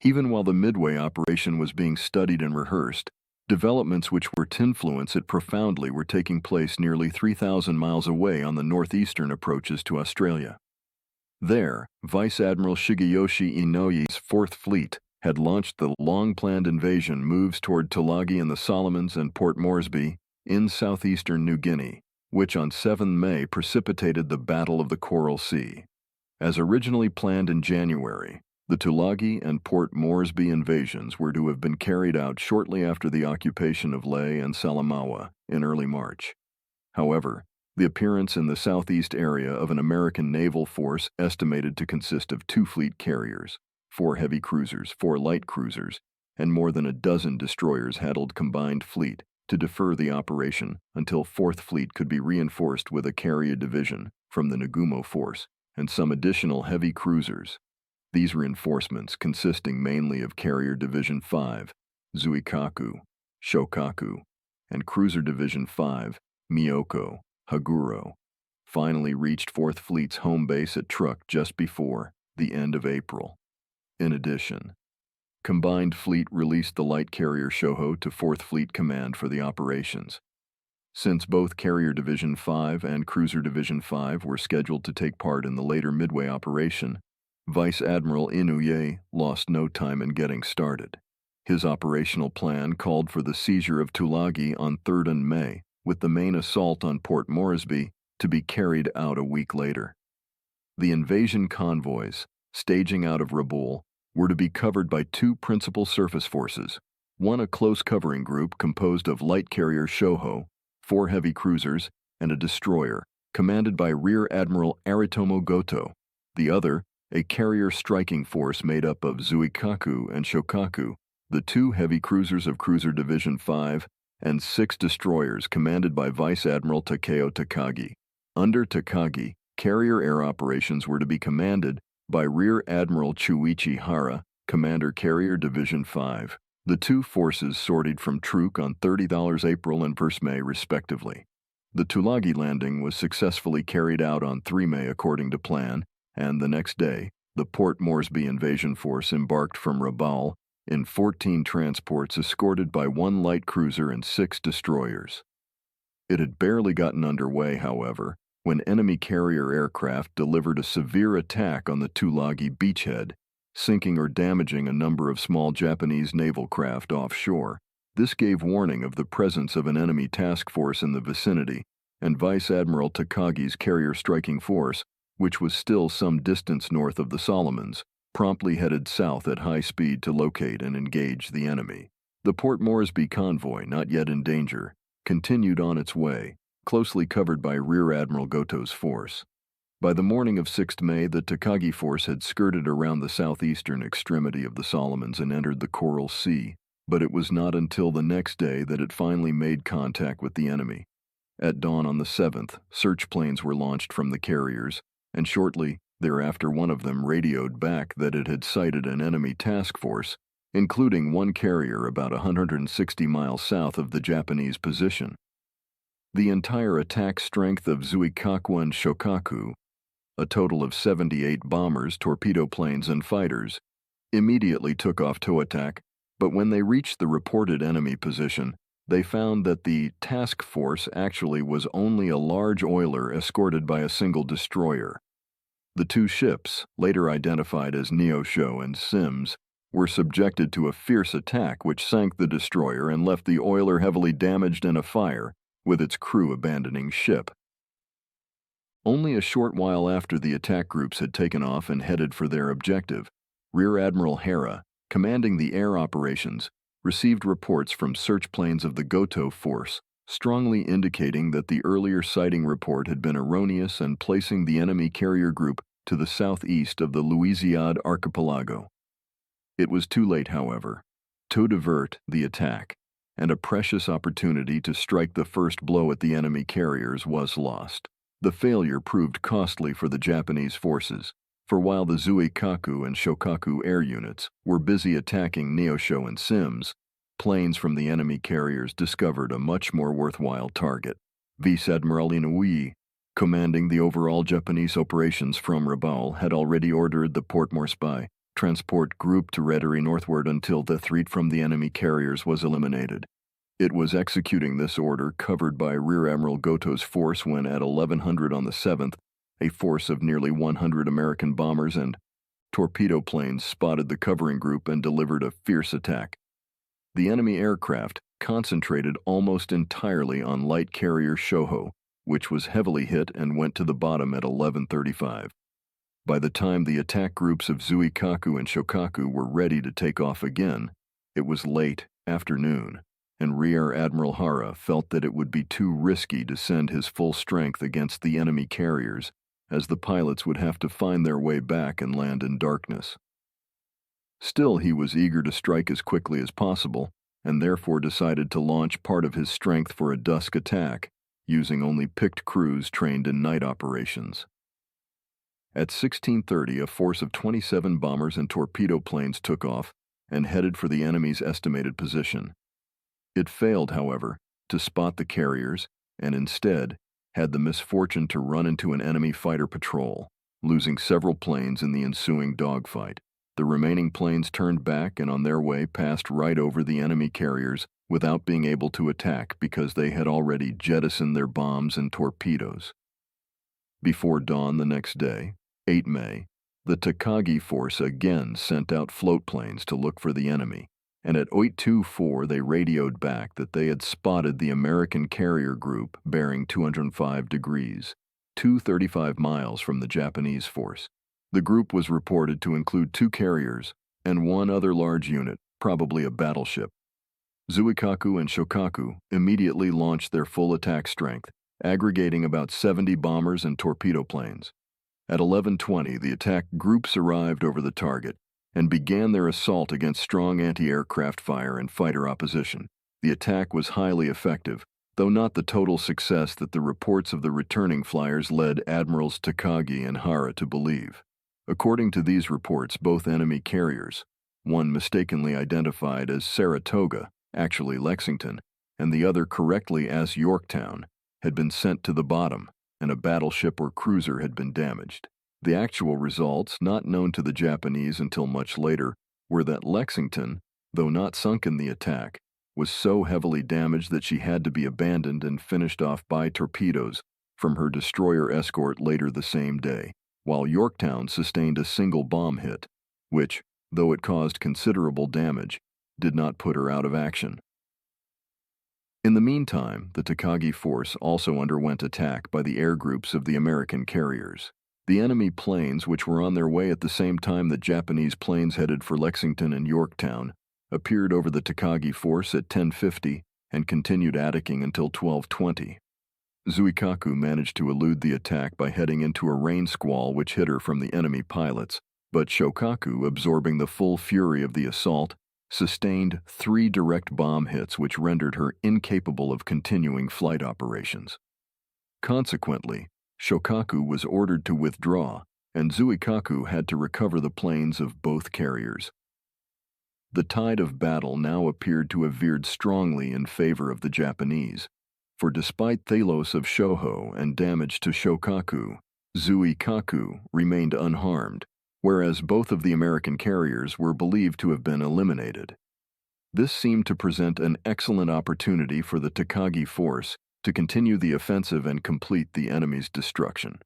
Even while the Midway operation was being studied and rehearsed, developments which were to influence it profoundly were taking place nearly 3,000 miles away on the northeastern approaches to Australia. There, Vice Admiral Shigeyoshi Inouye's Fourth Fleet had launched the long-planned invasion moves toward Tulagi in the Solomons and Port Moresby in southeastern New Guinea, which on 7 May precipitated the Battle of the Coral Sea. As originally planned in January, the Tulagi and Port Moresby invasions were to have been carried out shortly after the occupation of Lae and Salamaua in early March. However, the appearance in the southeast area of an American naval force estimated to consist of 2 fleet carriers, 4 heavy cruisers, 4 light cruisers, and more than a dozen destroyers handled combined fleet to defer the operation until 4th Fleet could be reinforced with a carrier division from the Nagumo force and some additional heavy cruisers. These reinforcements, consisting mainly of Carrier Division 5, Zuikaku, Shokaku, and Cruiser Division 5, Miyoko, Haguro, finally reached 4th Fleet's home base at Truk just before the end of April. In addition, Combined Fleet released the light carrier Shoho to 4th Fleet Command for the operations. Since both Carrier Division 5 and Cruiser Division 5 were scheduled to take part in the later Midway operation, Vice Admiral Inouye lost no time in getting started. His operational plan called for the seizure of Tulagi on 3rd and May, with the main assault on Port Moresby to be carried out a week later. The invasion convoys, staging out of Rabaul, were to be covered by 2 principal surface forces, one a close covering group composed of light carrier Shoho, 4 heavy cruisers, and a destroyer, commanded by Rear Admiral Aritomo Goto, the other a carrier striking force made up of Zuikaku and Shokaku, the 2 heavy cruisers of Cruiser Division 5, and 6 destroyers commanded by Vice Admiral Takeo Takagi. Under Takagi, carrier air operations were to be commanded by Rear Admiral Chuichi Hara, Commander Carrier Division 5. The 2 forces sortied from Truk on $30 April and 1 May respectively. The Tulagi landing was successfully carried out on 3 May according to plan, and the next day, the Port Moresby invasion force embarked from Rabaul in 14 transports escorted by 1 light cruiser and 6 destroyers. It had barely gotten underway, however, when enemy carrier aircraft delivered a severe attack on the Tulagi beachhead, sinking or damaging a number of small Japanese naval craft offshore. This gave warning of the presence of an enemy task force in the vicinity, and Vice Admiral Takagi's carrier striking force, which was still some distance north of the Solomons, promptly headed south at high speed to locate and engage the enemy. The Port Moresby convoy, not yet in danger, continued on its way, closely covered by Rear Admiral Goto's force. By the morning of 6th May, the Takagi force had skirted around the southeastern extremity of the Solomons and entered the Coral Sea, but it was not until the next day that it finally made contact with the enemy. At dawn on the 7th, search planes were launched from the carriers, and shortly thereafter one of them radioed back that it had sighted an enemy task force, including 1 carrier about 160 miles south of the Japanese position. The entire attack strength of Zuikaku and Shokaku, a total of 78 bombers, torpedo planes, and fighters, immediately took off to attack, but when they reached the reported enemy position, they found that the task force actually was only a large oiler escorted by a single destroyer. The 2 ships, later identified as Neosho and Sims, were subjected to a fierce attack which sank the destroyer and left the oiler heavily damaged and afire, with its crew abandoning ship. Only a short while after the attack groups had taken off and headed for their objective, Rear Admiral Hara, commanding the air operations, received reports from search planes of the Goto force, strongly indicating that the earlier sighting report had been erroneous and placing the enemy carrier group to the southeast of the Louisiade archipelago. It was too late, however, to divert the attack, and a precious opportunity to strike the first blow at the enemy carriers was lost. The failure proved costly for the Japanese forces, for while the Zuikaku and Shokaku air units were busy attacking Neosho and Sims, planes from the enemy carriers discovered a much more worthwhile target. Vice Admiral Inouye, commanding the overall Japanese operations from Rabaul, had already ordered the Port Moresby transport group to ready northward until the threat from the enemy carriers was eliminated. It was executing this order covered by Rear Admiral Goto's force when at 1100 on the 7th, a force of nearly 100 American bombers and torpedo planes spotted the covering group and delivered a fierce attack. The enemy aircraft concentrated almost entirely on light carrier Shoho, which was heavily hit and went to the bottom at 11:35. By the time the attack groups of Zuikaku and Shokaku were ready to take off again, it was late afternoon, and Rear Admiral Hara felt that it would be too risky to send his full strength against the enemy carriers, as the pilots would have to find their way back and land in darkness. Still, he was eager to strike as quickly as possible, and therefore decided to launch part of his strength for a dusk attack, using only picked crews trained in night operations. At 16:30, a force of 27 bombers and torpedo planes took off and headed for the enemy's estimated position. It failed, however, to spot the carriers, and instead had the misfortune to run into an enemy fighter patrol, losing several planes in the ensuing dogfight. The remaining planes turned back and on their way passed right over the enemy carriers without being able to attack because they had already jettisoned their bombs and torpedoes. Before dawn the next day, 8 May, the Takagi force again sent out float planes to look for the enemy, and at 8:24 they radioed back that they had spotted the American carrier group bearing 205 degrees, 235 miles from the Japanese force. The group was reported to include 2 carriers and 1 other large unit, probably a battleship. Zuikaku and Shokaku immediately launched their full attack strength, aggregating about 70 bombers and torpedo planes. At 11:20, the attack groups arrived over the target and began their assault against strong anti-aircraft fire and fighter opposition. The attack was highly effective, though not the total success that the reports of the returning flyers led Admirals Takagi and Hara to believe. According to these reports, both enemy carriers, one mistakenly identified as Saratoga, actually Lexington, and the other correctly as Yorktown, had been sent to the bottom, and a battleship or cruiser had been damaged. The actual results, not known to the Japanese until much later, were that Lexington, though not sunk in the attack, was so heavily damaged that she had to be abandoned and finished off by torpedoes from her destroyer escort later the same day, while Yorktown sustained a single bomb hit, which, though it caused considerable damage, did not put her out of action. In the meantime, the Takagi force also underwent attack by the air groups of the American carriers. The enemy planes, which were on their way at the same time that Japanese planes headed for Lexington and Yorktown, appeared over the Takagi force at 10:50 and continued attacking until 12:20. Zuikaku managed to elude the attack by heading into a rain squall which hit her from the enemy pilots, but Shokaku, absorbing the full fury of the assault, sustained 3 direct bomb hits which rendered her incapable of continuing flight operations. Consequently, Shokaku was ordered to withdraw, and Zuikaku had to recover the planes of both carriers. The tide of battle now appeared to have veered strongly in favor of the Japanese, for despite Thalos of Shoho and damage to Shokaku, Zuikaku remained unharmed, whereas both of the American carriers were believed to have been eliminated. This seemed to present an excellent opportunity for the Takagi force to continue the offensive and complete the enemy's destruction.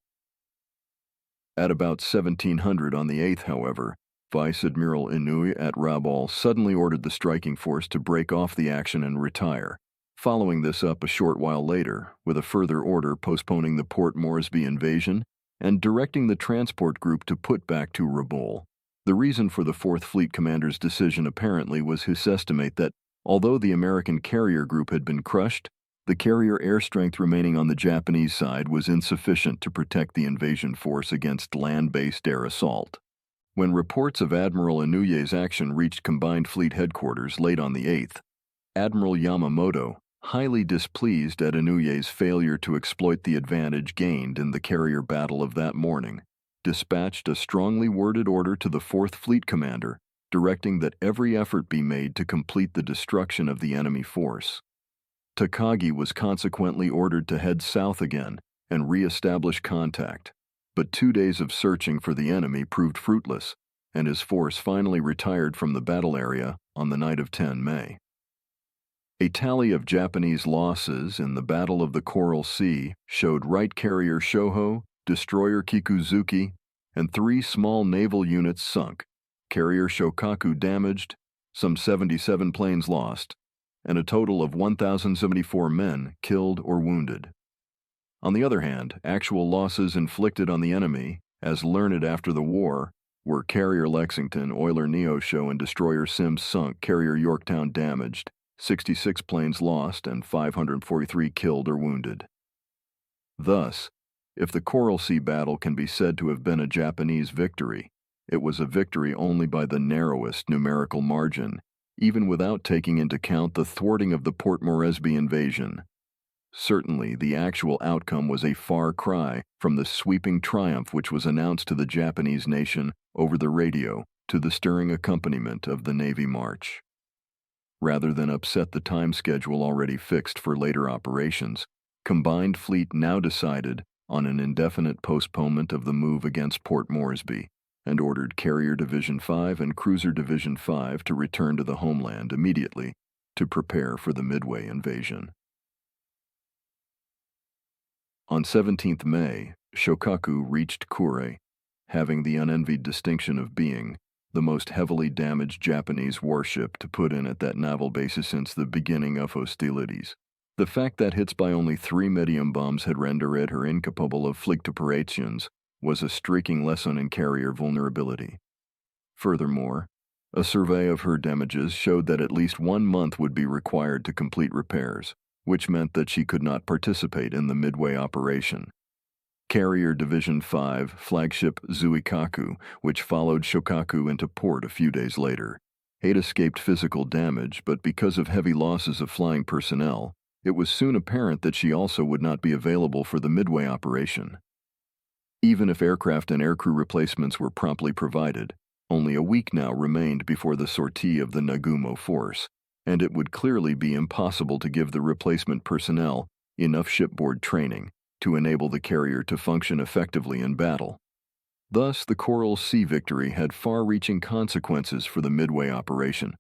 At about 1700 on the 8th, however, Vice Admiral Inouye at Rabaul suddenly ordered the striking force to break off the action and retire, following this up a short while later with a further order postponing the Port Moresby invasion and directing the transport group to put back to Rabaul. The reason for the 4th Fleet commander's decision apparently was his estimate that, although the American carrier group had been crushed, the carrier air strength remaining on the Japanese side was insufficient to protect the invasion force against land-based air assault. When reports of Admiral Inouye's action reached Combined Fleet headquarters late on the 8th, Admiral Yamamoto, highly displeased at Inouye's failure to exploit the advantage gained in the carrier battle of that morning, dispatched a strongly worded order to the 4th Fleet commander, directing that every effort be made to complete the destruction of the enemy force. Takagi was consequently ordered to head south again and re-establish contact, but 2 days of searching for the enemy proved fruitless, and his force finally retired from the battle area on the night of 10 May. A tally of Japanese losses in the Battle of the Coral Sea showed Wright carrier Shoho, destroyer Kikuzuki, and 3 small naval units sunk, carrier Shokaku damaged, some 77 planes lost, and a total of 1,074 men killed or wounded. On the other hand, actual losses inflicted on the enemy, as learned after the war, were carrier Lexington, oiler Neosho, and destroyer Sims sunk, carrier Yorktown damaged, 66 planes lost, and 543 killed or wounded. Thus, if the Coral Sea battle can be said to have been a Japanese victory, it was a victory only by the narrowest numerical margin, even without taking into account the thwarting of the Port Moresby invasion. Certainly, the actual outcome was a far cry from the sweeping triumph which was announced to the Japanese nation over the radio to the stirring accompaniment of the Navy March. Rather than upset the time schedule already fixed for later operations, Combined Fleet now decided on an indefinite postponement of the move against Port Moresby, and ordered Carrier Division 5 and Cruiser Division 5 to return to the homeland immediately to prepare for the Midway invasion. On 17th May, Shokaku reached Kure, having the unenvied distinction of being the most heavily damaged Japanese warship to put in at that naval base since the beginning of hostilities. The fact that hits by only 3 medium bombs had rendered her incapable of flight operations was a striking lesson in carrier vulnerability. Furthermore, a survey of her damages showed that at least 1 month would be required to complete repairs, which meant that she could not participate in the Midway operation. Carrier Division 5 flagship Zuikaku, which followed Shokaku into port a few days later, had escaped physical damage, but because of heavy losses of flying personnel, it was soon apparent that she also would not be available for the Midway operation. Even if aircraft and aircrew replacements were promptly provided, only a week now remained before the sortie of the Nagumo force, and it would clearly be impossible to give the replacement personnel enough shipboard training to enable the carrier to function effectively in battle. Thus, the Coral Sea victory had far-reaching consequences for the Midway operation.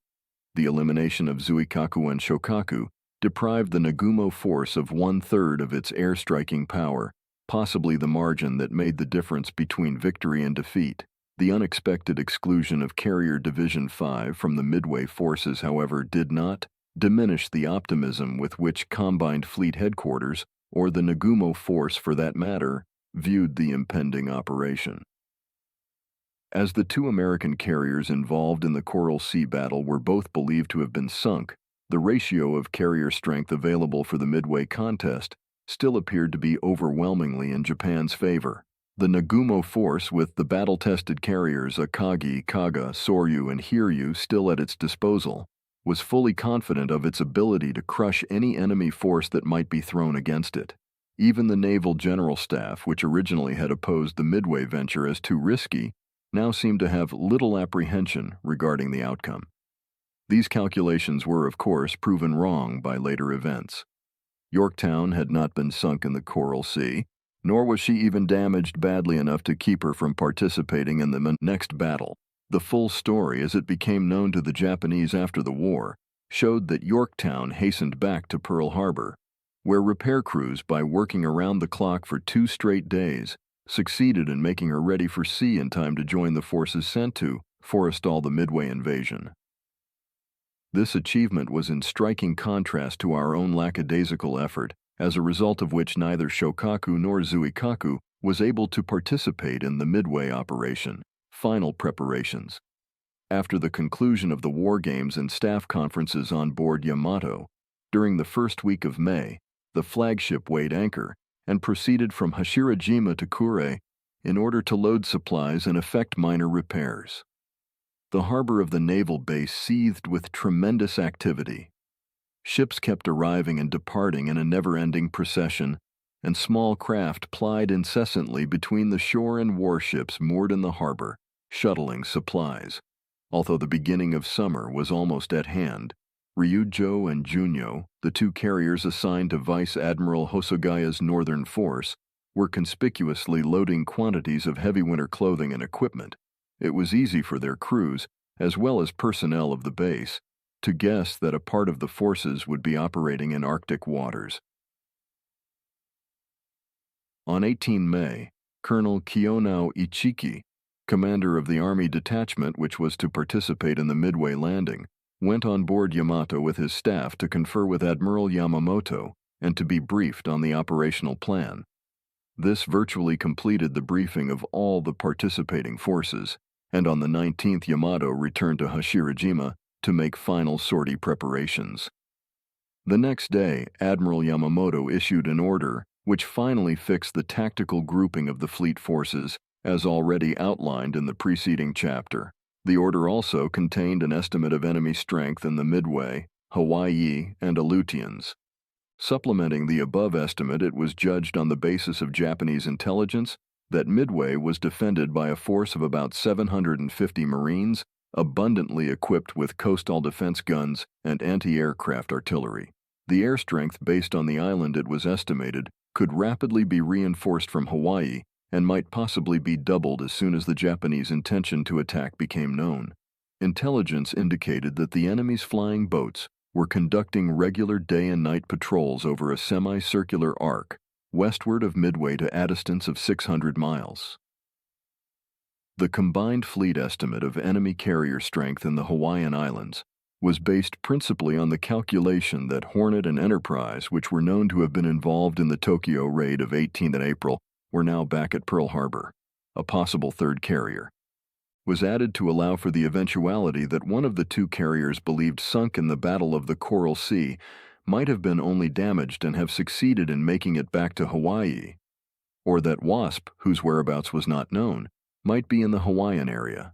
The elimination of Zuikaku and Shokaku deprived the Nagumo force of 1/3 of its air-striking power, possibly the margin that made the difference between victory and defeat. The unexpected exclusion of Carrier Division 5 from the Midway forces, however, did not diminish the optimism with which Combined Fleet Headquarters, or the Nagumo force for that matter, viewed the impending operation. As the 2 American carriers involved in the Coral Sea battle were both believed to have been sunk, the ratio of carrier strength available for the Midway contest still appeared to be overwhelmingly in Japan's favor. The Nagumo force, with the battle-tested carriers Akagi, Kaga, Soryu, and Hiryu still at its disposal, was fully confident of its ability to crush any enemy force that might be thrown against it. Even the Naval General Staff, which originally had opposed the Midway venture as too risky, now seemed to have little apprehension regarding the outcome. These calculations were, of course, proven wrong by later events. Yorktown had not been sunk in the Coral Sea, nor was she even damaged badly enough to keep her from participating in the next battle. The full story, as it became known to the Japanese after the war, showed that Yorktown hastened back to Pearl Harbor, where repair crews, by working around the clock for 2 straight days, succeeded in making her ready for sea in time to join the forces sent to forestall the Midway invasion. This achievement was in striking contrast to our own lackadaisical effort, as a result of which neither Shokaku nor Zuikaku was able to participate in the Midway operation. Final preparations. After the conclusion of the war games and staff conferences on board Yamato, during the first week of May, the flagship weighed anchor and proceeded from Hashirajima to Kure in order to load supplies and effect minor repairs. The harbor of the naval base seethed with tremendous activity. Ships kept arriving and departing in a never-ending procession, and small craft plied incessantly between the shore and warships moored in the harbor, shuttling supplies. Although the beginning of summer was almost at hand, Ryujo and Junyo, the 2 carriers assigned to Vice Admiral Hosogaya's northern force, were conspicuously loading quantities of heavy winter clothing and equipment, It was easy for their crews, as well as personnel of the base, to guess that a part of the forces would be operating in Arctic waters. On 18 May, Colonel Kiyonao Ichiki, commander of the Army detachment which was to participate in the Midway landing, went on board Yamato with his staff to confer with Admiral Yamamoto and to be briefed on the operational plan. This virtually completed the briefing of all the participating forces, and on the 19th Yamato returned to Hashirajima to make final sortie preparations. The next day, Admiral Yamamoto issued an order which finally fixed the tactical grouping of the fleet forces, as already outlined in the preceding chapter. The order also contained an estimate of enemy strength in the Midway, Hawaii, and Aleutians. Supplementing the above estimate, it was judged on the basis of Japanese intelligence that Midway was defended by a force of about 750 Marines, abundantly equipped with coastal defense guns and anti-aircraft artillery. The air strength based on the island, it was estimated, could rapidly be reinforced from Hawaii and might possibly be doubled as soon as the Japanese intention to attack became known. Intelligence indicated that the enemy's flying boats were conducting regular day and night patrols over a semicircular arc westward of Midway to a distance of 600 miles. The combined fleet estimate of enemy carrier strength in the Hawaiian Islands was based principally on the calculation that Hornet and Enterprise, which were known to have been involved in the Tokyo raid of 18th April, were now back at Pearl Harbor. A possible third carrier was added to allow for the eventuality that one of the two carriers believed sunk in the Battle of the Coral Sea might have been only damaged and have succeeded in making it back to Hawaii, or that Wasp, whose whereabouts was not known, might be in the Hawaiian area.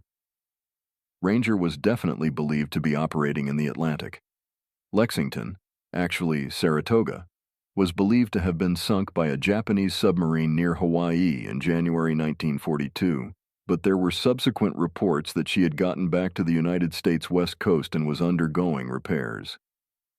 Ranger was definitely believed to be operating in the Atlantic. Lexington, actually Saratoga, was believed to have been sunk by a Japanese submarine near Hawaii in January 1942, but there were subsequent reports that she had gotten back to the United States West Coast and was undergoing repairs.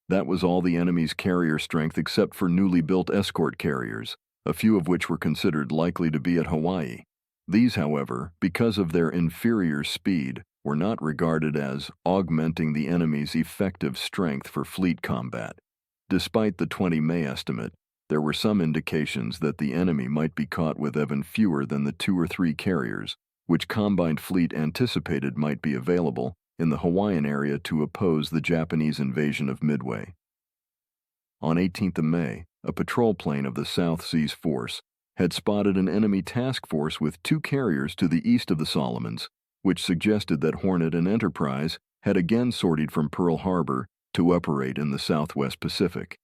That was all the enemy's carrier strength except for newly built escort carriers, a few of which were considered likely to be at Hawaii. These, however, because of their inferior speed, were not regarded as augmenting the enemy's effective strength for fleet combat. Despite the 20 May estimate, there were some indications that the enemy might be caught with even fewer than the 2 or 3 carriers, which combined fleet anticipated might be available in the Hawaiian area to oppose the Japanese invasion of Midway. On 18th May, a patrol plane of the South Seas Force had spotted an enemy task force with 2 carriers to the east of the Solomons, which suggested that Hornet and Enterprise had again sortied from Pearl Harbor to operate in the Southwest Pacific.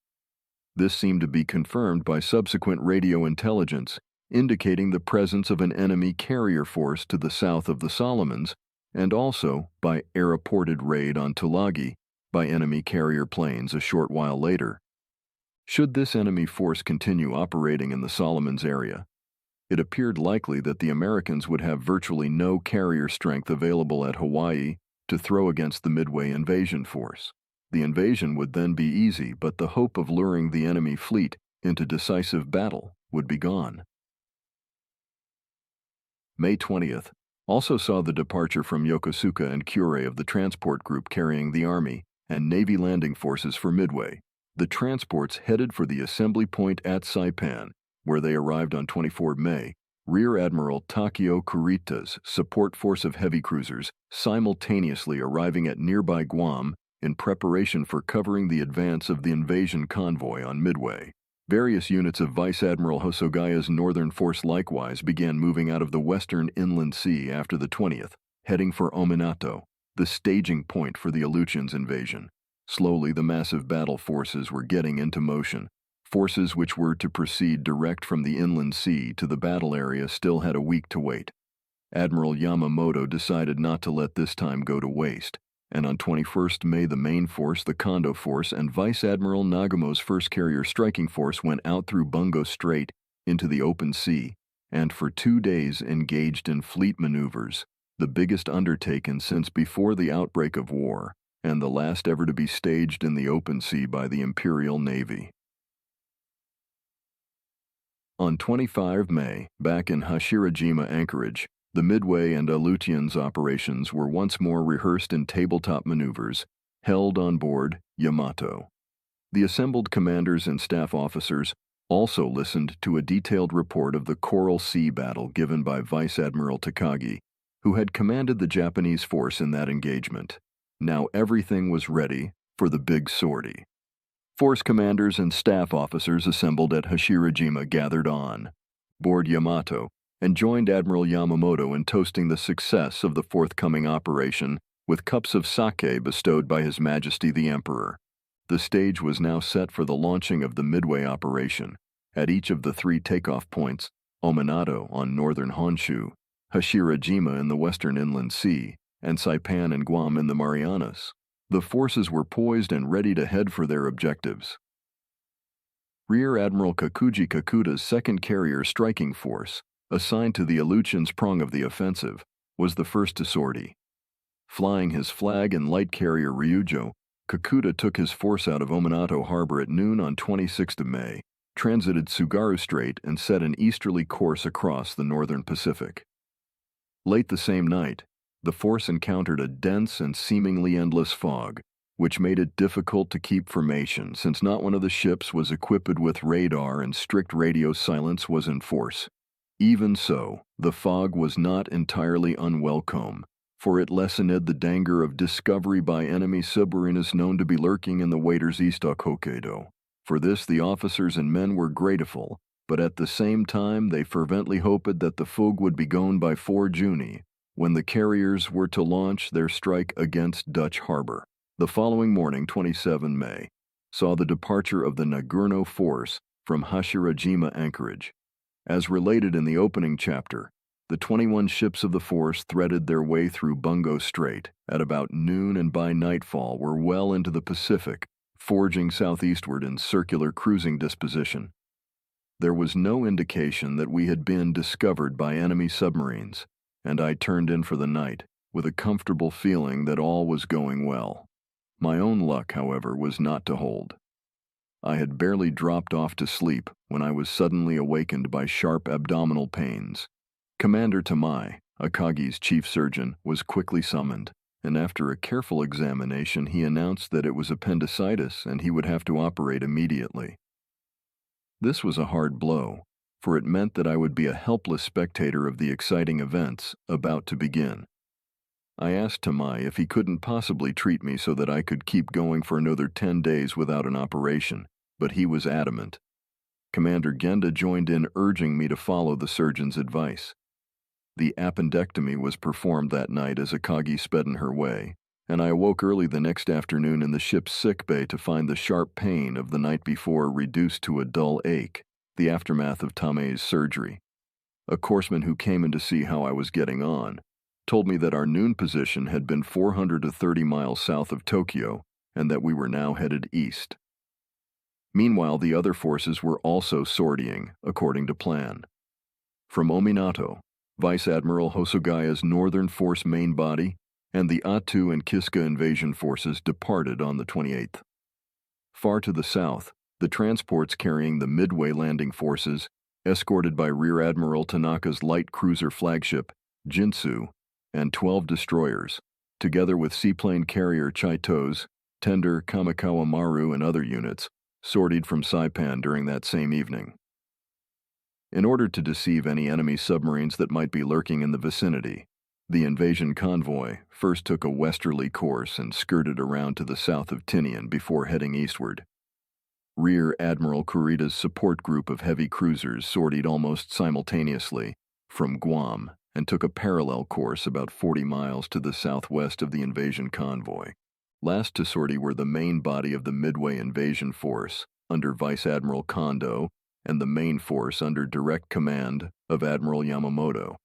This seemed to be confirmed by subsequent radio intelligence, indicating the presence of an enemy carrier force to the south of the Solomons, and also by a reported raid on Tulagi by enemy carrier planes a short while later. Should this enemy force continue operating in the Solomons area, it appeared likely that the Americans would have virtually no carrier strength available at Hawaii to throw against the Midway invasion force. The invasion would then be easy, but the hope of luring the enemy fleet into decisive battle would be gone. May 20th also saw the departure from Yokosuka and Kure of the transport group carrying the Army and Navy landing forces for Midway. The transports headed for the assembly point at Saipan, where they arrived on 24 May, Rear Admiral Takeo Kurita's support force of heavy cruisers simultaneously arriving at nearby Guam in preparation for covering the advance of the invasion convoy on Midway. Various units of Vice Admiral Hosogaya's northern force likewise began moving out of the western inland sea after the 20th, heading for Ominato, the staging point for the Aleutians invasion. Slowly, the massive battle forces were getting into motion. Forces which were to proceed direct from the inland sea to the battle area still had a week to wait. Admiral Yamamoto decided not to let this time go to waste, and on 21st May the main force, the Kondo Force, and Vice Admiral Nagamo's first carrier striking force went out through Bungo Strait into the open sea, and for 2 days engaged in fleet maneuvers, the biggest undertaken since before the outbreak of war, and the last ever to be staged in the open sea by the Imperial Navy. On 25 May, back in Hashirajima anchorage, The Midway and Aleutians operations were once more rehearsed in tabletop maneuvers, held on board Yamato. The assembled commanders and staff officers also listened to a detailed report of the Coral Sea battle given by Vice Admiral Takagi, who had commanded the Japanese force in that engagement. Now everything was ready for the big sortie. Force commanders and staff officers assembled at Hashirajima gathered on board Yamato and joined Admiral Yamamoto in toasting the success of the forthcoming operation with cups of sake bestowed by His Majesty the Emperor. The stage was now set for the launching of the Midway operation at each of the 3 takeoff points, Ominato on northern Honshu, Hashirajima in the western inland sea, and Saipan and Guam in the Marianas. The forces were poised and ready to head for their objectives. Rear Admiral Kakuji Kakuta's 2nd Carrier Striking Force, assigned to the Aleutians prong of the offensive, was the first to sortie. Flying his flag and light carrier Ryujo, Kakuta took his force out of Ominato Harbor at noon on 26 May, transited Tsugaru Strait and set an easterly course across the northern Pacific. Late the same night, the force encountered a dense and seemingly endless fog, which made it difficult to keep formation since not one of the ships was equipped with radar and strict radio silence was in force. Even so, the fog was not entirely unwelcome, for it lessened the danger of discovery by enemy submarines known to be lurking in the water's east of Hokkaido. For this the officers and men were grateful, but at the same time they fervently hoped that the fog would be gone by 4 June, when the carriers were to launch their strike against Dutch Harbor. The following morning, 27 May, saw the departure of the Nagurno force from Hashirajima anchorage. As related in the opening chapter, the 21 ships of the force threaded their way through Bungo Strait at about noon and by nightfall were well into the Pacific, forging southeastward in circular cruising disposition. There was no indication that we had been discovered by enemy submarines, and I turned in for the night with a comfortable feeling that all was going well. My own luck, however, was not to hold. I had barely dropped off to sleep when I was suddenly awakened by sharp abdominal pains. Commander Tamai, Akagi's chief surgeon, was quickly summoned, and after a careful examination he announced that it was appendicitis and he would have to operate immediately. This was a hard blow, for it meant that I would be a helpless spectator of the exciting events about to begin. I asked Tamai if he couldn't possibly treat me so that I could keep going for another 10 days without an operation, but he was adamant. Commander Genda joined in, urging me to follow the surgeon's advice. The appendectomy was performed that night as Akagi sped in her way, and I awoke early the next afternoon in the ship's sick bay to find the sharp pain of the night before reduced to a dull ache, the aftermath of Tamei's surgery. A courseman who came in to see how I was getting on told me that our noon position had been 430 miles south of Tokyo and that we were now headed east. Meanwhile, the other forces were also sortying, according to plan. From Ominato, Vice Admiral Hosogaya's Northern Force main body and the Attu and Kiska invasion forces departed on the 28th. Far to the south, the transports carrying the Midway landing forces, escorted by Rear Admiral Tanaka's light cruiser flagship, Jinsu, and 12 destroyers, together with seaplane carrier Chaitos, tender Kamikawa Maru and other units, sortied from Saipan during that same evening. In order to deceive any enemy submarines that might be lurking in the vicinity, the invasion convoy first took a westerly course and skirted around to the south of Tinian before heading eastward. Rear Admiral Kurita's support group of heavy cruisers sortied almost simultaneously from Guam and took a parallel course about 40 miles to the southwest of the invasion convoy. Last to sortie were the main body of the Midway invasion force under Vice Admiral Kondo and the main force under direct command of Admiral Yamamoto.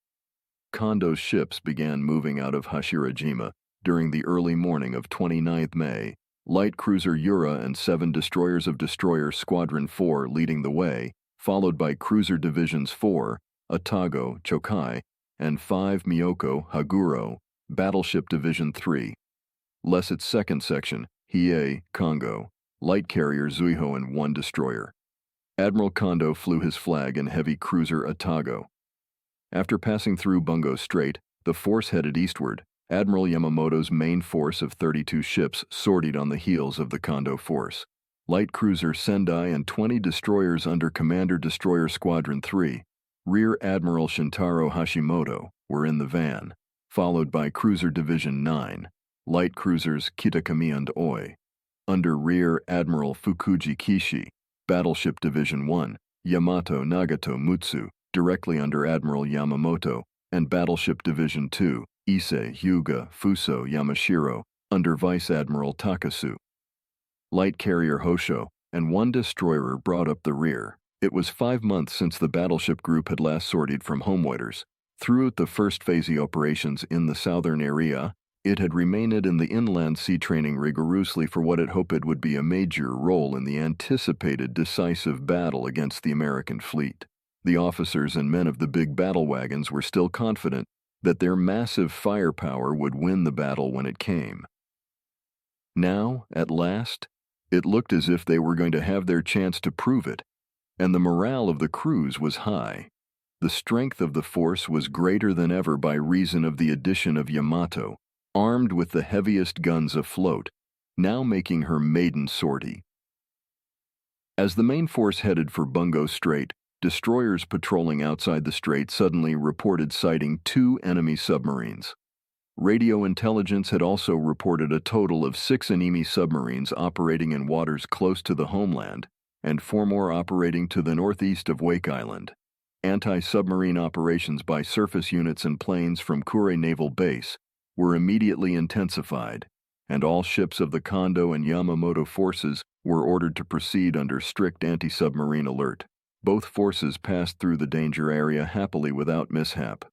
Kondo's ships began moving out of Hashirajima during the early morning of 29 May, light cruiser Yura and 7 destroyers of Destroyer Squadron 4 leading the way, followed by cruiser divisions 4, Atago, Chokai, and 5 Miyoko, Haguro, battleship division 3. Lessett's second section, Hiei, Kongo, light carrier Zuiho and 1 destroyer. Admiral Kondo flew his flag in heavy cruiser Atago. After passing through Bungo Strait, the force headed eastward. Admiral Yamamoto's main force of 32 ships sortied on the heels of the Kondo force. Light cruiser Sendai and 20 destroyers under Commander Destroyer Squadron 3, Rear Admiral Shintaro Hashimoto, were in the van, followed by Cruiser Division 9, light cruisers Kitakami and Oi, under Rear Admiral Fukuji Kishi, Battleship Division 1, Yamato Nagato Mutsu, directly under Admiral Yamamoto, and Battleship Division 2, Ise Hyuga Fuso Yamashiro, under Vice Admiral Takasu. Light carrier Hosho and 1 destroyer brought up the rear. It was 5 months since the battleship group had last sortied from Homewooders. Throughout the first phase of operations in the southern area, it had remained in the inland sea training rigorously for what it hoped would be a major role in the anticipated decisive battle against the American fleet. The officers and men of the big battle wagons were still confident that their massive firepower would win the battle when it came. Now, at last, it looked as if they were going to have their chance to prove it, and the morale of the crews was high. The strength of the force was greater than ever by reason of the addition of Yamato, armed with the heaviest guns afloat, now making her maiden sortie. As the main force headed for Bungo Strait, destroyers patrolling outside the strait suddenly reported sighting 2 enemy submarines. Radio intelligence had also reported a total of 6 enemy submarines operating in waters close to the homeland, and 4 more operating to the northeast of Wake Island. Anti-submarine operations by surface units and planes from Kure Naval Base were immediately intensified, and all ships of the Kondo and Yamamoto forces were ordered to proceed under strict anti-submarine alert. Both forces passed through the danger area happily without mishap.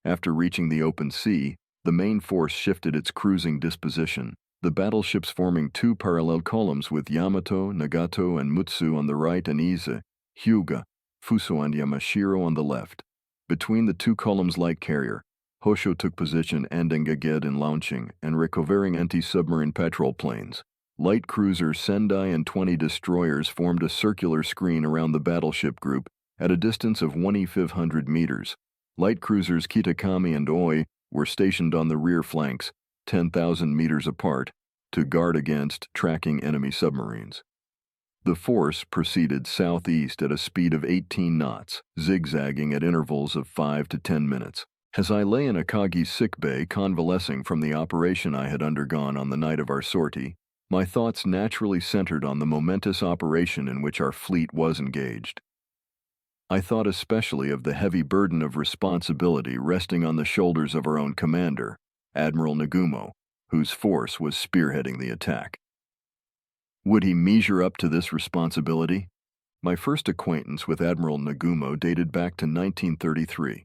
After reaching the open sea, the main force shifted its cruising disposition, the battleships forming 2 parallel columns with Yamato, Nagato, and Mutsu on the right and Ise, Hyuga, Fuso, and Yamashiro on the left. Between the 2 columns light carrier, Hosho took position ending Gaged in launching and recovering anti-submarine patrol planes. Light cruiser Sendai and 20 destroyers formed a circular screen around the battleship group at a distance of 1,500 meters. Light cruisers Kitakami and Oi were stationed on the rear flanks, 10,000 meters apart, to guard against tracking enemy submarines. The force proceeded southeast at a speed of 18 knots, zigzagging at intervals of 5 to 10 minutes. As I lay in Akagi's sickbay convalescing from the operation I had undergone on the night of our sortie, my thoughts naturally centered on the momentous operation in which our fleet was engaged. I thought especially of the heavy burden of responsibility resting on the shoulders of our own commander, Admiral Nagumo, whose force was spearheading the attack. Would he measure up to this responsibility? My first acquaintance with Admiral Nagumo dated back to 1933.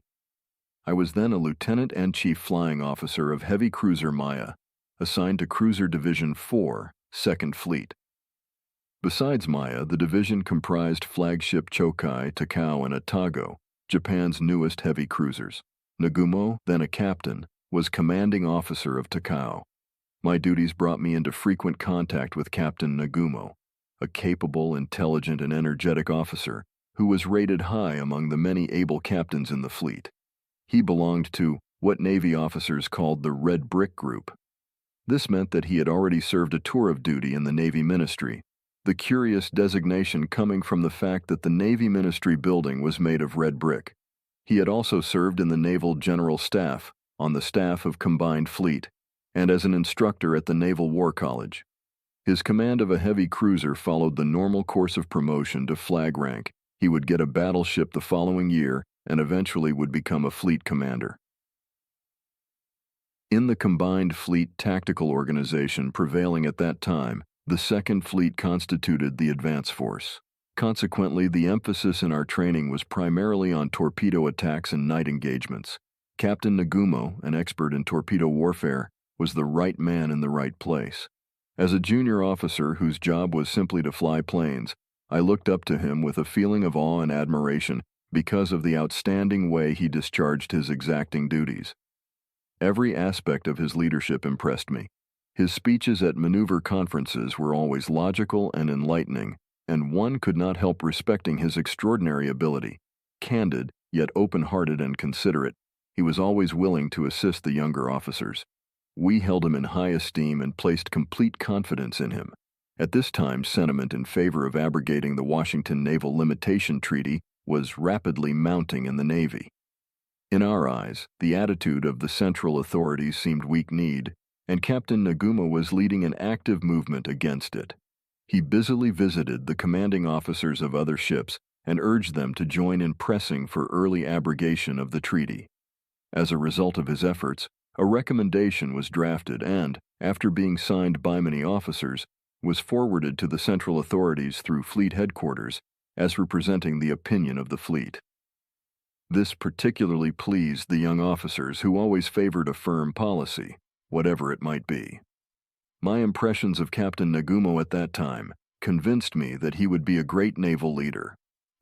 I was then a lieutenant and chief flying officer of heavy cruiser Maya, assigned to Cruiser Division 4, 2nd Fleet. Besides Maya, the division comprised flagship Chokai, Takao, and Atago, Japan's newest heavy cruisers. Nagumo, then a captain, was commanding officer of Takao. My duties brought me into frequent contact with Captain Nagumo, a capable, intelligent, and energetic officer who was rated high among the many able captains in the fleet. He belonged to what Navy officers called the Red Brick Group. This meant that he had already served a tour of duty in the Navy Ministry, the curious designation coming from the fact that the Navy Ministry building was made of red brick. He had also served in the Naval General Staff, on the staff of Combined Fleet, and as an instructor at the Naval War College. His command of a heavy cruiser followed the normal course of promotion to flag rank. He would get a battleship the following year and eventually would become a fleet commander. In the Combined Fleet tactical organization prevailing at that time, the 2nd Fleet constituted the advance force. Consequently, the emphasis in our training was primarily on torpedo attacks and night engagements. Captain Nagumo, an expert in torpedo warfare, was the right man in the right place. As a junior officer whose job was simply to fly planes, I looked up to him with a feeling of awe and admiration because of the outstanding way he discharged his exacting duties. Every aspect of his leadership impressed me. His speeches at maneuver conferences were always logical and enlightening, and one could not help respecting his extraordinary ability. Candid, Yet open-hearted and considerate, he was always willing to assist the younger officers. We held him in high esteem and placed complete confidence in him. At this time, sentiment in favor of abrogating the Washington Naval Limitation Treaty was rapidly mounting in the Navy. In our eyes, the attitude of the central authorities seemed weak-kneed, and Captain Nagumo was leading an active movement against it. He busily visited the commanding officers of other ships and urged them to join in pressing for early abrogation of the treaty. As a result of his efforts, a recommendation was drafted and, after being signed by many officers, was forwarded to the central authorities through fleet headquarters as representing the opinion of the fleet. This particularly pleased the young officers who always favored a firm policy, whatever it might be. My impressions of Captain Nagumo at that time convinced me that he would be a great naval leader.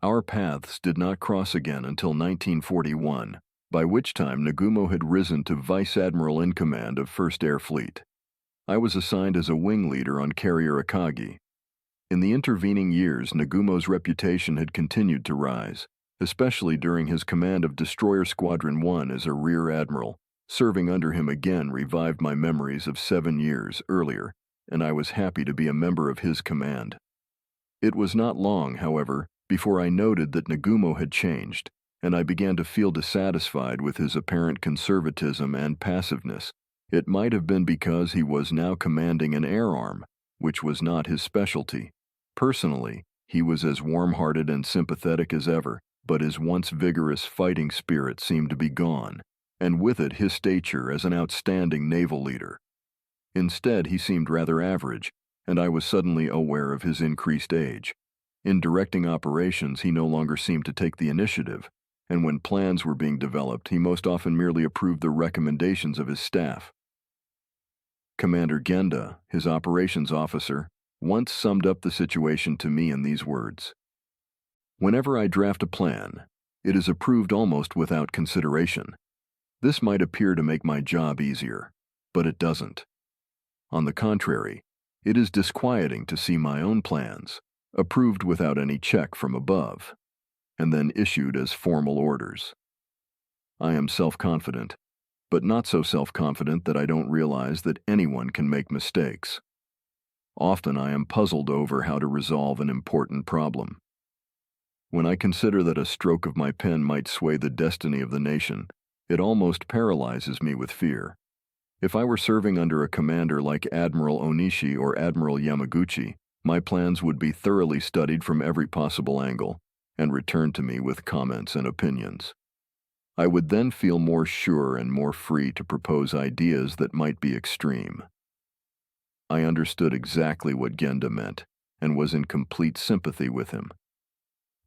Our paths did not cross again until 1941, by which time Nagumo had risen to Vice Admiral in command of 1st Air Fleet. I was assigned as a wing leader on carrier Akagi. In the intervening years, Nagumo's reputation had continued to rise, especially during his command of Destroyer Squadron 1 as a rear admiral. Serving under him again revived my memories of 7 years earlier, and I was happy to be a member of his command. It was not long, however, before I noted that Nagumo had changed, and I began to feel dissatisfied with his apparent conservatism and passiveness. It might have been because he was now commanding an air arm, which was not his specialty. Personally, he was as warm-hearted and sympathetic as ever, but his once vigorous fighting spirit seemed to be gone, and with it his stature as an outstanding naval leader. Instead, he seemed rather average, and I was suddenly aware of his increased age. In directing operations, he no longer seemed to take the initiative, and when plans were being developed, he most often merely approved the recommendations of his staff. Commander Genda, his operations officer, once summed up the situation to me in these words: "Whenever I draft a plan, it is approved almost without consideration. This might appear to make my job easier, but it doesn't. On the contrary, it is disquieting to see my own plans approved without any check from above, and then issued as formal orders. I am self-confident, but not so self-confident that I don't realize that anyone can make mistakes. Often I am puzzled over how to resolve an important problem. When I consider that a stroke of my pen might sway the destiny of the nation, it almost paralyzes me with fear. If I were serving under a commander like Admiral Onishi or Admiral Yamaguchi, my plans would be thoroughly studied from every possible angle and returned to me with comments and opinions. I would then feel more sure and more free to propose ideas that might be extreme." I understood exactly what Genda meant and was in complete sympathy with him.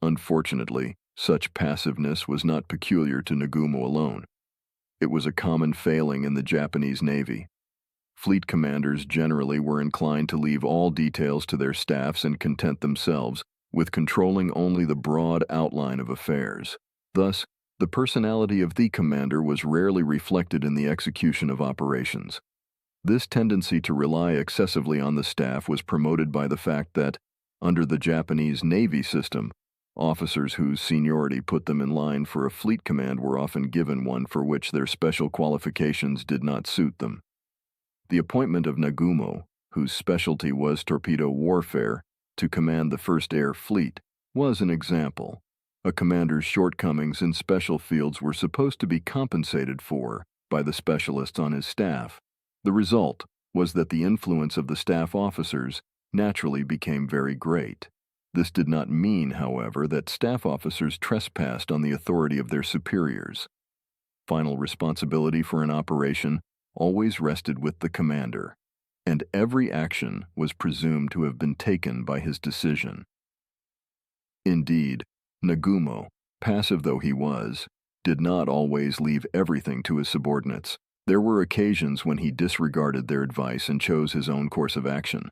Unfortunately, such passiveness was not peculiar to Nagumo alone. It was a common failing in the Japanese Navy. Fleet commanders generally were inclined to leave all details to their staffs and content themselves with controlling only the broad outline of affairs. Thus, the personality of the commander was rarely reflected in the execution of operations. This tendency to rely excessively on the staff was promoted by the fact that, under the Japanese Navy system, officers whose seniority put them in line for a fleet command were often given one for which their special qualifications did not suit them. The appointment of Nagumo, whose specialty was torpedo warfare, to command the 1st Air Fleet was an example. A commander's shortcomings in special fields were supposed to be compensated for by the specialists on his staff. The result was that the influence of the staff officers naturally became very great. This did not mean, however, that staff officers trespassed on the authority of their superiors. Final responsibility for an operation always rested with the commander, and every action was presumed to have been taken by his decision. Indeed, Nagumo, passive though he was, did not always leave everything to his subordinates. There were occasions when he disregarded their advice and chose his own course of action.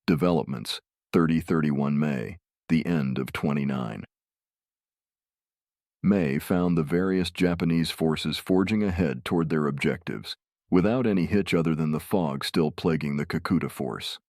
Developments, 30-31 May, the end of 29. May found the various Japanese forces forging ahead toward their objectives, without any hitch other than the fog still plaguing the Kakuta force.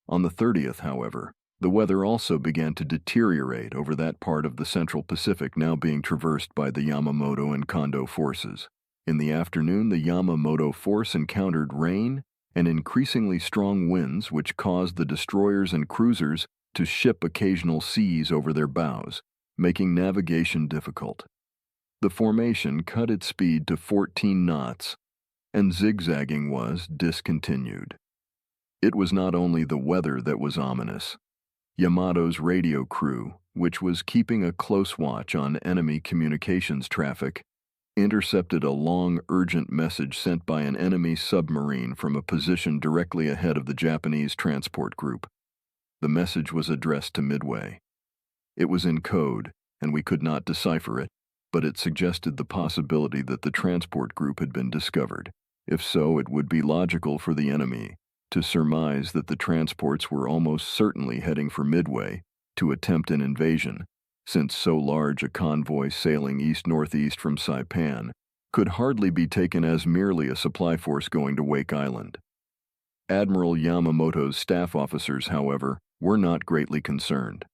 On the 30th, however, The weather also began to deteriorate over that part of the Central Pacific now being traversed by the Yamamoto and Kondo forces. In the afternoon, the Yamamoto force encountered rain and increasingly strong winds which caused the destroyers and cruisers to ship occasional seas over their bows, making navigation difficult. The formation cut its speed to 14 knots, and zigzagging was discontinued. It was not only the weather that was ominous. Yamato's radio crew, which was keeping a close watch on enemy communications traffic, intercepted a long, urgent message sent by an enemy submarine from a position directly ahead of the Japanese transport group. The message was addressed to Midway. It was in code, and we could not decipher it, but it suggested the possibility that the transport group had been discovered. If so, it would be logical for the enemy to surmise that the transports were almost certainly heading for Midway to attempt an invasion, since so large a convoy sailing east-northeast from Saipan could hardly be taken as merely a supply force going to Wake Island. Admiral Yamamoto's staff officers, however, were not greatly concerned.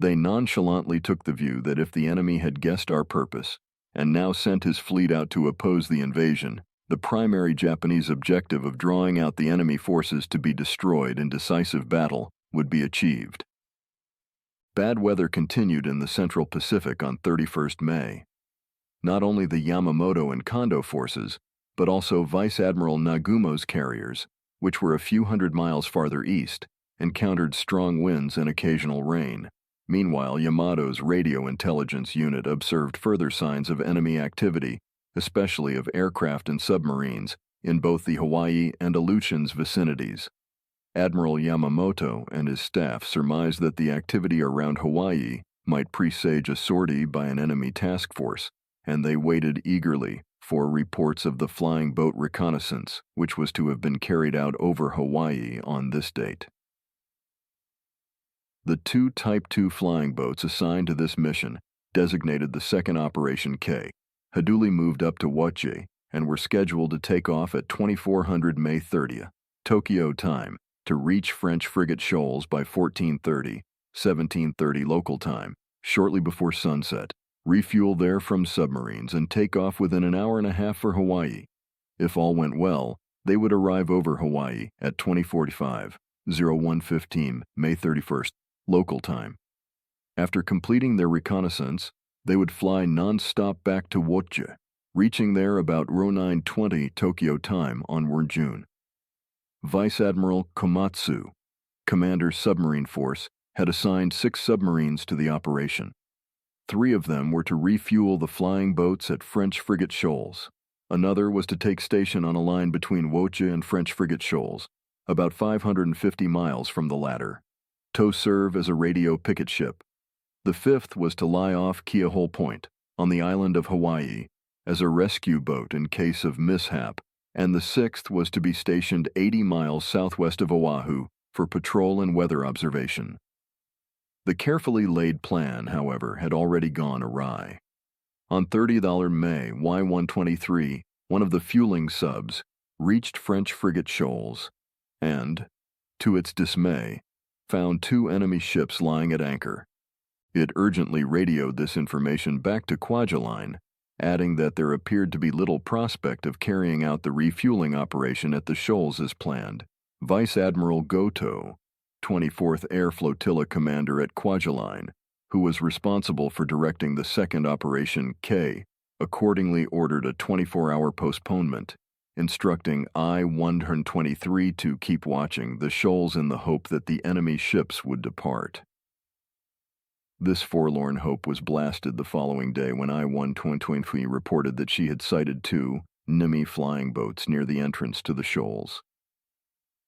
They nonchalantly took the view that if the enemy had guessed our purpose and now sent his fleet out to oppose the invasion, the primary Japanese objective of drawing out the enemy forces to be destroyed in decisive battle would be achieved. Bad weather continued in the Central Pacific on 31st May. Not only the Yamamoto and Kondo forces, but also Vice Admiral Nagumo's carriers, which were a few hundred miles farther east, encountered strong winds and occasional rain. Meanwhile, Yamato's radio intelligence unit observed further signs of enemy activity, especially of aircraft and submarines, in both the Hawaii and Aleutians vicinities. Admiral Yamamoto and his staff surmised that the activity around Hawaii might presage a sortie by an enemy task force, and they waited eagerly for reports of the flying boat reconnaissance, which was to have been carried out over Hawaii on this date. The two Type 2 flying boats assigned to this mission, designated the Second Operation K, had duly moved up to Woche and were scheduled to take off at 2400 May 30th, Tokyo time, to reach French frigate Shoals by 14:30, 17:30 local time, shortly before sunset, refuel there from submarines, and take off within an hour and a half for Hawaii. If all went well, they would arrive over Hawaii at 20:45, 01:15, May 31st, local time. After completing their reconnaissance, they would fly non-stop back to Woche, reaching there about 09:20 Tokyo time on June. Vice Admiral Komatsu, Commander Submarine Force, had assigned 6 submarines to the operation. 3 of them were to refuel the flying boats at French frigate Shoals. Another was to take station on a line between Woche and French frigate Shoals, about 550 miles from the latter, to serve as a radio picket ship. The 5th was to lie off Keahole Point, on the island of Hawaii, as a rescue boat in case of mishap, and the 6th was to be stationed 80 miles southwest of Oahu for patrol and weather observation. The carefully laid plan, however, had already gone awry. On 30th May, Y-123, one of the fueling subs, reached French frigate Shoals, and, to its dismay, found 2 enemy ships lying at anchor. It urgently radioed this information back to Kwajalein, adding that there appeared to be little prospect of carrying out the refueling operation at the Shoals as planned. Vice Admiral Goto, 24th Air Flotilla Commander at Kwajalein, who was responsible for directing the Second Operation K, accordingly ordered a 24-hour postponement, instructing I-123 to keep watching the shoals in the hope that the enemy ships would depart. This forlorn hope was blasted the following day when I-123 reported that she had sighted 2 Nimi flying boats near the entrance to the shoals.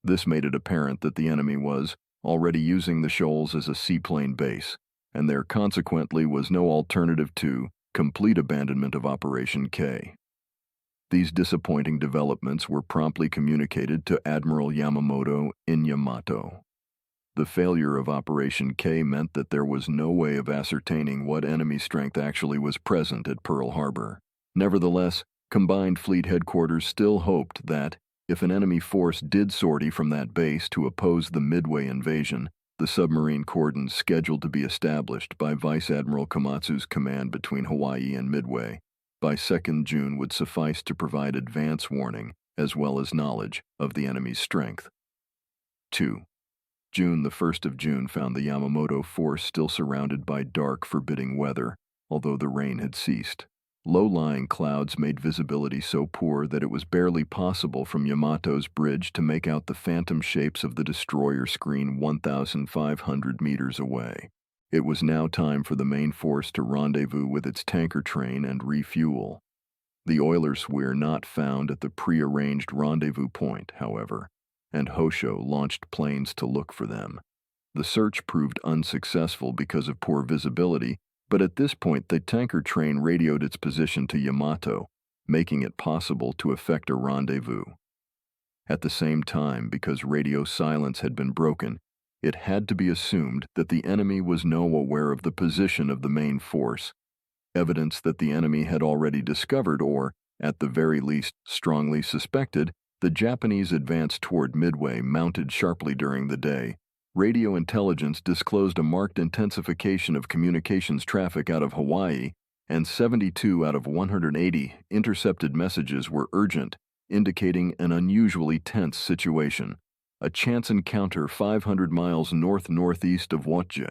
This made it apparent that the enemy was already using the shoals as a seaplane base, and there consequently was no alternative to complete abandonment of Operation K. These disappointing developments were promptly communicated to Admiral Yamamoto in Yamato. The failure of Operation K meant that there was no way of ascertaining what enemy strength actually was present at Pearl Harbor. Nevertheless, Combined Fleet Headquarters still hoped that, if an enemy force did sortie from that base to oppose the Midway invasion, the submarine cordons scheduled to be established by Vice Admiral Komatsu's command between Hawaii and Midway by 2nd June would suffice to provide advance warning as well as knowledge of the enemy's strength. 2. The 1st of June found the Yamamoto force still surrounded by dark, forbidding weather, although the rain had ceased. Low-lying clouds made visibility so poor that it was barely possible from Yamato's bridge to make out the phantom shapes of the destroyer screen 1,500 meters away. It was now time for the main force to rendezvous with its tanker train and refuel. The oilers were not found at the pre-arranged rendezvous point, however, and Hosho launched planes to look for them. The search proved unsuccessful because of poor visibility, but at this point the tanker train radioed its position to Yamato, making it possible to effect a rendezvous. At the same time, because radio silence had been broken, it had to be assumed that the enemy was now aware of the position of the main force, evidence that the enemy had already discovered or, at the very least, strongly suspected, the Japanese advance toward Midway mounted sharply during the day. Radio intelligence disclosed a marked intensification of communications traffic out of Hawaii, and 72 out of 180 intercepted messages were urgent, indicating an unusually tense situation. A chance encounter 500 miles north-northeast of Wotje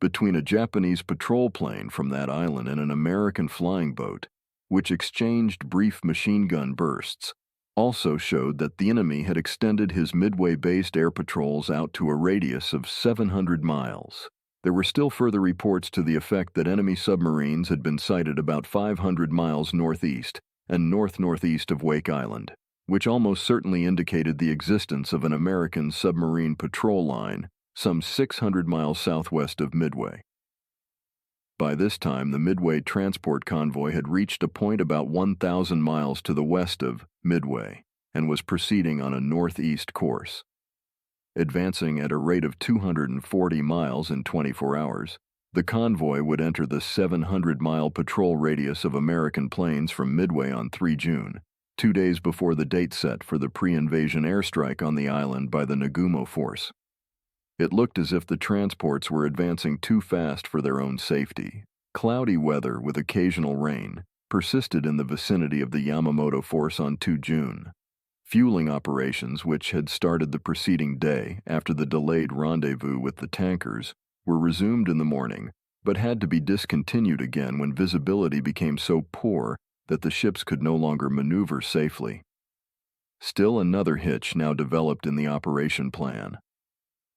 between a Japanese patrol plane from that island and an American flying boat, which exchanged brief machine gun bursts, also showed that the enemy had extended his Midway-based air patrols out to a radius of 700 miles. There were still further reports to the effect that enemy submarines had been sighted about 500 miles northeast and north-northeast of Wake Island, which almost certainly indicated the existence of an American submarine patrol line some 600 miles southwest of Midway. By this time, the Midway transport convoy had reached a point about 1,000 miles to the west of Midway and was proceeding on a northeast course. Advancing at a rate of 240 miles in 24 hours, the convoy would enter the 700-mile patrol radius of American planes from Midway on 3 June, 2 days before the date set for the pre-invasion airstrike on the island by the Nagumo force. It looked as if the transports were advancing too fast for their own safety. Cloudy weather with occasional rain persisted in the vicinity of the Yamamoto force on 2 June. Fueling operations, which had started the preceding day after the delayed rendezvous with the tankers, were resumed in the morning, but had to be discontinued again when visibility became so poor that the ships could no longer maneuver safely. Still another hitch now developed in the operation plan.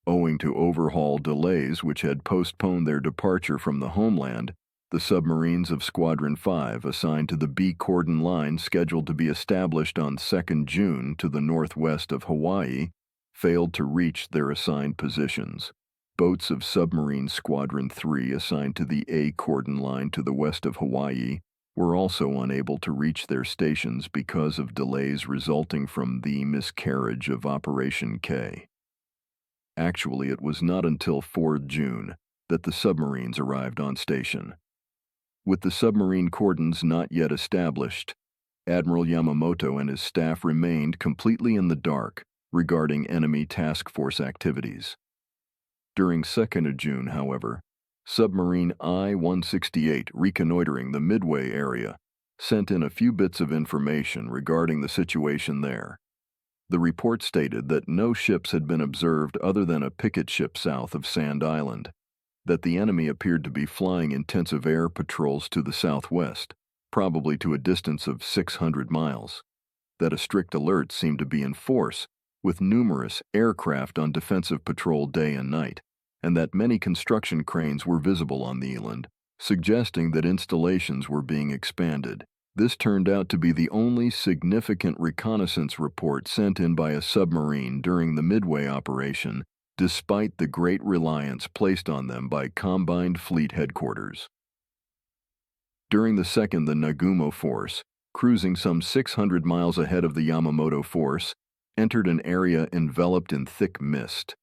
Owing to overhaul delays which had postponed their departure from the homeland, the submarines of Squadron 5 assigned to the B Cordon Line scheduled to be established on 2nd June to the northwest of Hawaii failed to reach their assigned positions. Boats of Submarine Squadron 3 assigned to the A Cordon Line to the west of Hawaii were also unable to reach their stations because of delays resulting from the miscarriage of Operation K. Actually, it was not until 4th June that the submarines arrived on station. With the submarine cordons not yet established, Admiral Yamamoto and his staff remained completely in the dark regarding enemy task force activities. During 2nd of June, however, submarine I-168 reconnoitering the Midway area sent in a few bits of information regarding the situation there. The report stated that no ships had been observed other than a picket ship south of Sand Island, that the enemy appeared to be flying intensive air patrols to the southwest, probably to a distance of 600 miles, that a strict alert seemed to be in force, with numerous aircraft on defensive patrol day and night, and that many construction cranes were visible on the island, suggesting that installations were being expanded. This turned out to be the only significant reconnaissance report sent in by a submarine during the Midway operation, despite the great reliance placed on them by Combined Fleet Headquarters. During the 2nd, the Nagumo force, cruising some 600 miles ahead of the Yamamoto force, entered an area enveloped in thick mist.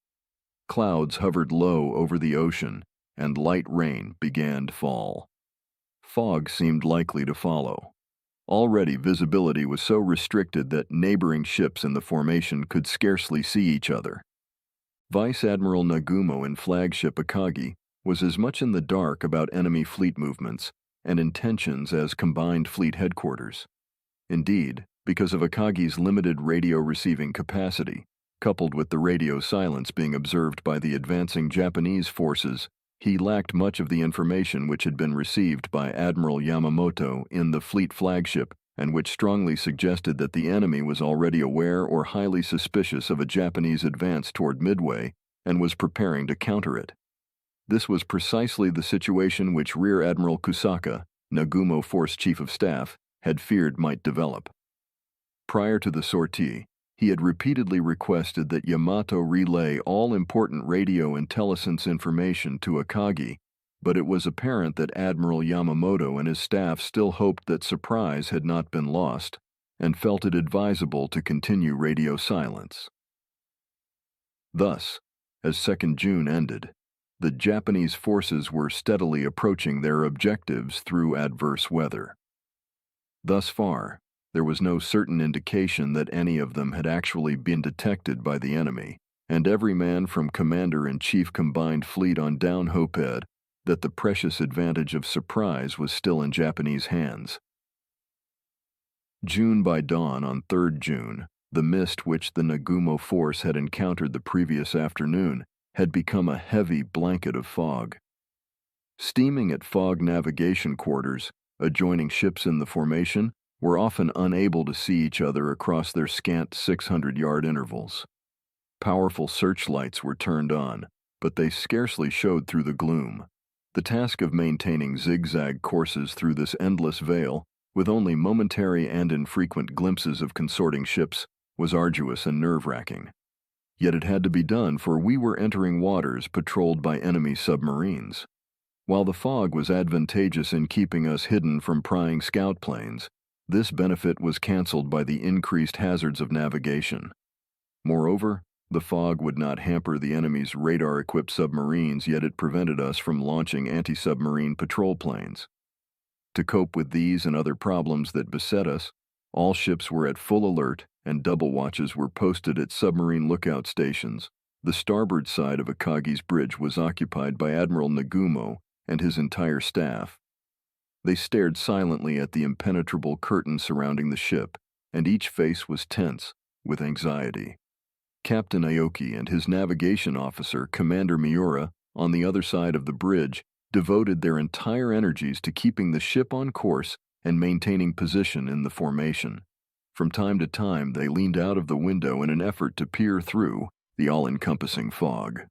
Clouds hovered low over the ocean, and light rain began to fall. Fog seemed likely to follow. Already visibility was so restricted that neighboring ships in the formation could scarcely see each other. Vice Admiral Nagumo in flagship Akagi was as much in the dark about enemy fleet movements and intentions as combined fleet headquarters. Indeed, because of Akagi's limited radio receiving capacity, coupled with the radio silence being observed by the advancing Japanese forces, he lacked much of the information which had been received by Admiral Yamamoto in the fleet flagship and which strongly suggested that the enemy was already aware or highly suspicious of a Japanese advance toward Midway and was preparing to counter it. This was precisely the situation which Rear Admiral Kusaka, Nagumo Force Chief of Staff, had feared might develop. Prior to the sortie, he had repeatedly requested that Yamato relay all important radio intelligence information to Akagi, but it was apparent that Admiral Yamamoto and his staff still hoped that surprise had not been lost and felt it advisable to continue radio silence. Thus, as 2nd June ended, the Japanese forces were steadily approaching their objectives through adverse weather. Thus far, there was no certain indication that any of them had actually been detected by the enemy, and every man from Commander-in-Chief Combined Fleet on down hoped that the precious advantage of surprise was still in Japanese hands. June by dawn on 3rd June, the mist which the Nagumo force had encountered the previous afternoon had become a heavy blanket of fog. Steaming at fog navigation quarters, adjoining ships in the formation were often unable to see each other across their scant 600-yard intervals. Powerful searchlights were turned on, but they scarcely showed through the gloom. The task of maintaining zigzag courses through this endless veil, with only momentary and infrequent glimpses of consorting ships, was arduous and nerve-wracking. Yet it had to be done, for we were entering waters patrolled by enemy submarines. While the fog was advantageous in keeping us hidden from prying scout planes, this benefit was cancelled by the increased hazards of navigation. Moreover, the fog would not hamper the enemy's radar-equipped submarines, yet it prevented us from launching anti-submarine patrol planes. To cope with these and other problems that beset us, all ships were at full alert and double watches were posted at submarine lookout stations. The starboard side of Akagi's bridge was occupied by Admiral Nagumo and his entire staff. They stared silently at the impenetrable curtain surrounding the ship, and each face was tense with anxiety. Captain Aoki and his navigation officer, Commander Miura, on the other side of the bridge, devoted their entire energies to keeping the ship on course and maintaining position in the formation. From time to time, they leaned out of the window in an effort to peer through the all-encompassing fog.